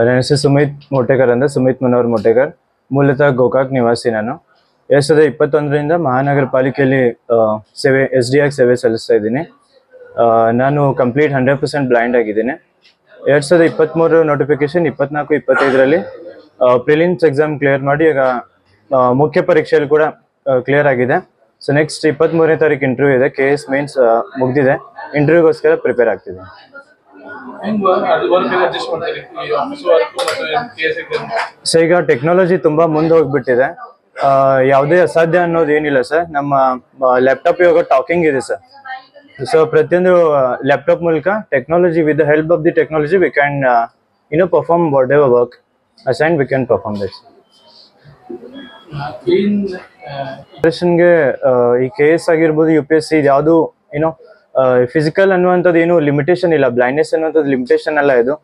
ನನ್ನ ಹೆಸರು ಸುಮಿತ್ ಮೊಟ್ಟೆಕರ್ ಅಂತ, ಸುಮಿತ್ ಮನೋಹರ್ ಮೊಟ್ಟೆಕರ್. ಮೂಲತಃ ಗೋಕಾಕ್ ನಿವಾಸಿ ನಾನು. 2021ರಿಂದ ಮಹಾನಗರ ಪಾಲಿಕೆಯಲ್ಲಿ SDಯಾಗಿ ಸೇವೆ ಸಲ್ಲಿಸ್ತಾ ಇದ್ದೀನಿ. ನಾನು ಕಂಪ್ಲೀಟ್ 100% ಬ್ಲೈಂಡ್ ಆಗಿದ್ದೀನಿ. 2023 ನೋಟಿಫಿಕೇಶನ್ 24-25ರಲ್ಲಿ ಪ್ರಿಲಿಮ್ಸ್ ಎಕ್ಸಾಮ್ ಕ್ಲಿಯರ್ ಮಾಡಿ ಈಗ ಮುಖ್ಯ ಪರೀಕ್ಷೆಯಲ್ಲಿ ಕೂಡ ಕ್ಲಿಯರ್ ಆಗಿದೆ. ಸೊ ನೆಕ್ಸ್ಟ್ 23ನೇ ತಾರೀಕು ಇಂಟರ್ವ್ಯೂ ಇದೆ. KS ಮೇನ್ಸ್ ಮುಗ್ದಿದೆ. ಇಂಟರ್ವ್ಯೂಗೋಸ್ಕರ ಪ್ರಿಪೇರ್ ಆಗ್ತಿದೆ. ಸೊ ಈಗ ಟೆಕ್ನಾಲಜಿ ತುಂಬಾ ಮುಂದೆ ಹೋಗ್ಬಿಟ್ಟಿದೆ. ಯಾವುದೇ ಅಸಾಧ್ಯ ಅನ್ನೋದು ಏನಿಲ್ಲ ಸರ್. ನಮ್ಮ ಲ್ಯಾಪ್ಟಾಪ್ ಇವಾಗ ಟಾಕಿಂಗ್ ಇದೆ ಸರ್. ಸೊ ಪ್ರತಿಯೊಂದು ಲ್ಯಾಪ್ಟಾಪ್ ಮೂಲಕ technology, with the help of the technology we can perform what ever work assign, we can perform this. ಗೆ ಈ KS ಆಗಿರ್ಬೋದು, UPSC ಯಾವುದು ಫಿಸಿಕಲ್ ಅನ್ನುವಂಥದ್ದು ಏನು ಲಿಮಿಟೇಷನ್ ಇಲ್ಲ. ಬ್ಲೈಂಡ್ನೆಸ್ ಅನ್ನುವಂಥದ್ದು ಲಿಮಿಟೇಷನ್ ಅಲ್ಲ ಇದು.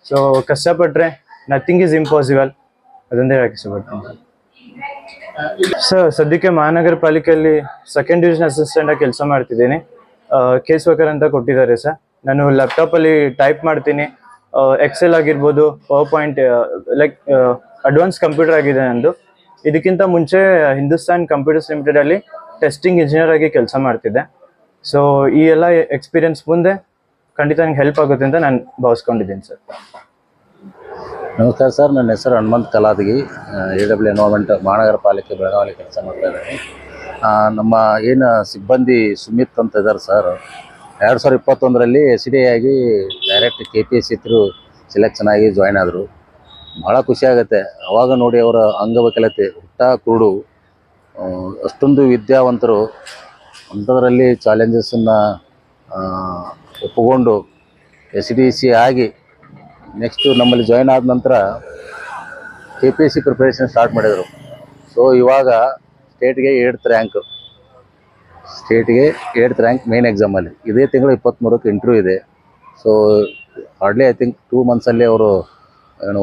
ಸೊ ಕಷ್ಟಪಟ್ರೆ ನಥಿಂಗ್ ಈಸ್ ಇಂಪಾಸಿಬಲ್, ಅದೊಂದೇ ಹೇಳಕ್ಕೆ ಇಷ್ಟಪಡ್ತೀನಿ. ಸರ್ ಸದ್ಯಕ್ಕೆ ಮಹಾನಗರ ಪಾಲಿಕೆಯಲ್ಲಿ 2nd ಡಿವಿಷನ್ ಅಸಿಸ್ಟೆಂಟ್ ಆಗಿ ಕೆಲಸ ಮಾಡ್ತಿದ್ದೀನಿ. ಕೇಸ್ ವರ್ಕರ್ ಅಂತ ಕೊಟ್ಟಿದ್ದಾರೆ ಸರ್. ನಾನು ಲ್ಯಾಪ್ಟಾಪಲ್ಲಿ ಟೈಪ್ ಮಾಡ್ತೀನಿ. ಎಕ್ಸೆಲ್ ಆಗಿರ್ಬೋದು, power point, like advance computer ಆಗಿದೆ ನಂದು. ಇದಕ್ಕಿಂತ ಮುಂಚೆ ಹಿಂದೂಸ್ತಾನ್ ಕಂಪ್ಯೂಟರ್ಸ್ ಲಿಮಿಟೆಡಲ್ಲಿ ಟೆಸ್ಟಿಂಗ್ ಇಂಜಿನಿಯರ್ ಆಗಿ ಕೆಲಸ ಮಾಡ್ತಿದ್ದೆ. ಸೊ ಈ ಎಲ್ಲ ಎಕ್ಸ್ಪೀರಿಯನ್ಸ್ ಮುಂದೆ ಖಂಡಿತ ನಂಗೆ ಹೆಲ್ಪ್ ಆಗುತ್ತೆ ಅಂತ ನಾನು ಭಾವಿಸ್ಕೊಂಡಿದ್ದೀನಿ ಸರ್. ನಮಸ್ಕಾರ ಸರ್, ನನ್ನ ಹೆಸರು ಹನುಮಂತ್ ಕಲಾದಗಿ. AW ಎನ್ವೈರ್ಮೆಂಟ್ ಮಹಾನಗರ ಪಾಲಿಕೆ ಬೆಳಗಾವಿಯಲ್ಲಿ ಕೆಲಸ ಮಾಡ್ತಾ ಇದ್ದೀನಿ. ನಮ್ಮ ಏನು ಸಿಬ್ಬಂದಿ ಸುಮಿತ್ ಅಂತ ಇದ್ದಾರೆ ಸರ್, 2021ರಲ್ಲಿ SDA ಆಗಿ ಡೈರೆಕ್ಟ್ KPSC ಥ್ರೂ ಸೆಲೆಕ್ಷನ್ ಆಗಿ ಜಾಯ್ನ್ ಆದರು. ಭಾಳ ಖುಷಿಯಾಗುತ್ತೆ. ಅವಾಗ ನೋಡಿ ಅವರ ಅಂಗವಿಕಲತೆ, ಹುಟ್ಟ ಕುರುಡು, ಅಷ್ಟೊಂದು ವಿದ್ಯಾವಂತರು, ಅಂಥದ್ರಲ್ಲಿ ಚಾಲೆಂಜಸನ್ನು ಒಪ್ಪಿಕೊಂಡು SDC ಆಗಿ ನೆಕ್ಸ್ಟು ನಮ್ಮಲ್ಲಿ ಜಾಯ್ನ್ ಆದ ನಂತರ KPSC ಪ್ರಿಪ್ರೇಷನ್ ಸ್ಟಾರ್ಟ್ ಮಾಡಿದರು. ಸೊ ಇವಾಗ ಸ್ಟೇಟ್ಗೆ 8th ರ್ಯಾಂಕ್ ಮೇನ್ ಎಕ್ಸಾಮಲ್ಲಿ. ಇದೇ ತಿಂಗಳು 23ಕ್ಕೆ ಇಂಟರ್ವ್ಯೂ ಇದೆ. ಸೊ ಹಾರ್ಡ್ಲಿ ಐ ಥಿಂಕ್ 2 ಮಂತ್ಸಲ್ಲಿ ಅವರು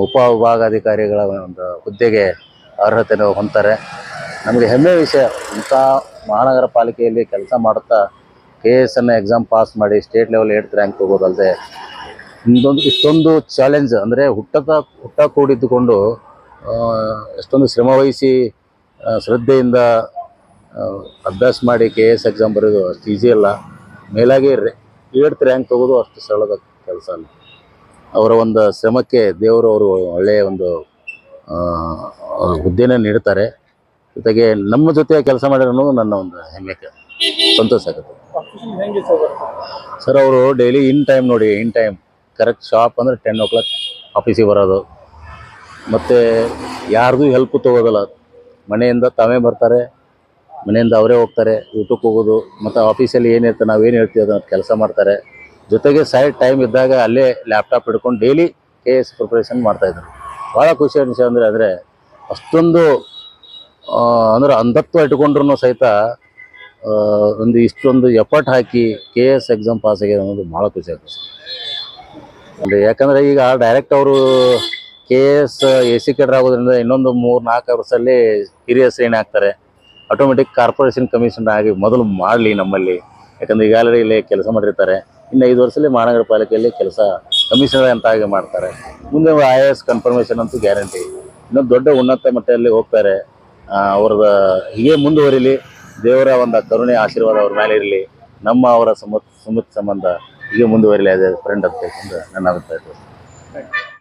ಉಪವಿಭಾಗಾಧಿಕಾರಿಗಳ ಒಂದು ಹುದ್ದೆಗೆ ಅರ್ಹತೆಯನ್ನು ಹೊಂದ್ತಾರೆ. ನಮಗೆ ಹೆಮ್ಮೆಯ ವಿಷಯ. ಇಂಥ ಮಹಾನಗರ ಪಾಲಿಕೆಯಲ್ಲಿ ಕೆಲಸ ಮಾಡುತ್ತಾ KS ಎಕ್ಸಾಮ್ ಪಾಸ್ ಮಾಡಿ ಸ್ಟೇಟ್ ಲೆವೆಲ್ 8th ರ್ಯಾಂಕ್ ತಗೋದಲ್ಲದೆ ಇಷ್ಟೊಂದು ಚಾಲೆಂಜ್ ಅಂದರೆ ಹುಟ್ಟ ಕೂಡಿದ್ದುಕೊಂಡು ಎಷ್ಟೊಂದು ಶ್ರಮವಹಿಸಿ ಶ್ರದ್ಧೆಯಿಂದ ಅಭ್ಯಾಸ ಮಾಡಿ KS ಎಕ್ಸಾಮ್ ಬರೋದು ಅಷ್ಟು ಈಸಿ ಅಲ್ಲ. ಮೇಲಾಗಿ 8th ರ್ಯಾಂಕ್ ತಗೋದು ಅಷ್ಟು ಸರಳದ ಕೆಲಸ ಅಲ್ಲ. ಅವರ ಒಂದು ಶ್ರಮಕ್ಕೆ ದೇವರು ಅವರು ಒಳ್ಳೆಯ ಒಂದು ಹುದ್ದೆನ ನೀಡ್ತಾರೆ. ಜೊತೆಗೆ ನಮ್ಮ ಜೊತೆ ಕೆಲಸ ಮಾಡಿರೋ ಅನ್ನೋದು ನನ್ನ ಒಂದು ಹೆಮ್ಮೆಗೆ ಸಂತೋಷ ಆಗುತ್ತೆ ಸರ್. ಅವರು daily in time correct sharp ಅಂದರೆ 10 o'clock ಆಫೀಸಿಗೆ ಬರೋದು. ಮತ್ತು ಯಾರ್ದು ಹೆಲ್ಪ್ ತೊಗೋದಲ್ಲ. ಮನೆಯಿಂದ ತಾವೇ ಬರ್ತಾರೆ, ಮನೆಯಿಂದ ಅವರೇ ಹೋಗ್ತಾರೆ, ಊಟಕ್ಕೆ ಹೋಗೋದು, ಮತ್ತು ಆಫೀಸಲ್ಲಿ ಏನಿರುತ್ತೆ ನಾವೇನು ಹೇಳ್ತೀವಿ ಅದನ್ನು ಕೆಲಸ ಮಾಡ್ತಾರೆ. ಜೊತೆಗೆ ಸೈಡ್ ಟೈಮ್ ಇದ್ದಾಗ ಅಲ್ಲೇ ಲ್ಯಾಪ್ಟಾಪ್ ಹಿಡ್ಕೊಂಡು ಡೈಲಿ KS ಪ್ರಿಪ್ರೇಷನ್ ಮಾಡ್ತಾಯಿದ್ರು. ಭಾಳ ಖುಷಿ ವಿಷಯ ಅಂದರೆ ಅಷ್ಟೊಂದು ಅಂದ್ರೆ ಅಂಧತ್ವ ಇಟ್ಕೊಂಡ್ರೂ ಸಹಿತ ಇಷ್ಟೊಂದು ಎಫರ್ಟ್ ಹಾಕಿ KS ಎಕ್ಸಾಮ್ ಪಾಸ್ ಆಗಿದೆ ಅನ್ನೋದು ಭಾಳ ಖುಷಿ ಆಗ್ತದೆ. ಅಂದರೆ ಯಾಕಂದರೆ ಈಗ ಡೈರೆಕ್ಟ್ ಅವರು KS AC ಕೇಡರ್ ಆಗೋದ್ರಿಂದ ಇನ್ನೊಂದು 3-4 ವರ್ಷದಲ್ಲಿ ಹಿರಿಯ ಶ್ರೇಣಿ ಆಗ್ತಾರೆ. ಆಟೋಮೆಟಿಕ್ ಕಾರ್ಪೊರೇಷನ್ ಕಮಿಷನ್ ಆಗಿ ಮೊದಲು ಮಾಡಲಿ ನಮ್ಮಲ್ಲಿ. ಯಾಕಂದರೆ ಈಗಾಗಲೇ ಇಲ್ಲಿ ಕೆಲಸ ಮಾಡಿರ್ತಾರೆ. ಇನ್ನು 5 ವರ್ಷದಲ್ಲಿ ಮಹಾನಗರ ಪಾಲಿಕೆಯಲ್ಲಿ ಕೆಲಸ ಕಮಿಷನರ್ ಅಂತ ಆಗಿ ಮಾಡ್ತಾರೆ. ಮುಂದೆ IAS ಕನ್ಫರ್ಮೇಷನ್ ಅಂತೂ ಗ್ಯಾರಂಟಿ. ಇನ್ನೊಂದು ದೊಡ್ಡ ಉನ್ನತ ಮಟ್ಟದಲ್ಲಿ ಹೋಗ್ತಾರೆ. ಅವ್ರದ ಹೀಗೆ ಮುಂದುವರಿಲಿ. ದೇವರ ಒಂದು ಕರುಣೆ ಆಶೀರ್ವಾದ ಅವ್ರ ಮೇಲೆ ಇರಲಿ. ಅವರ ಸುಮಿತ್ ಸಂಬಂಧ ಹೀಗೆ ಮುಂದುವರಿಲಿ. ಅದೇ ಫ್ರೆಂಡ್ ಅಂತ ನನ್ನ ಅಭಿಪ್ರಾಯ.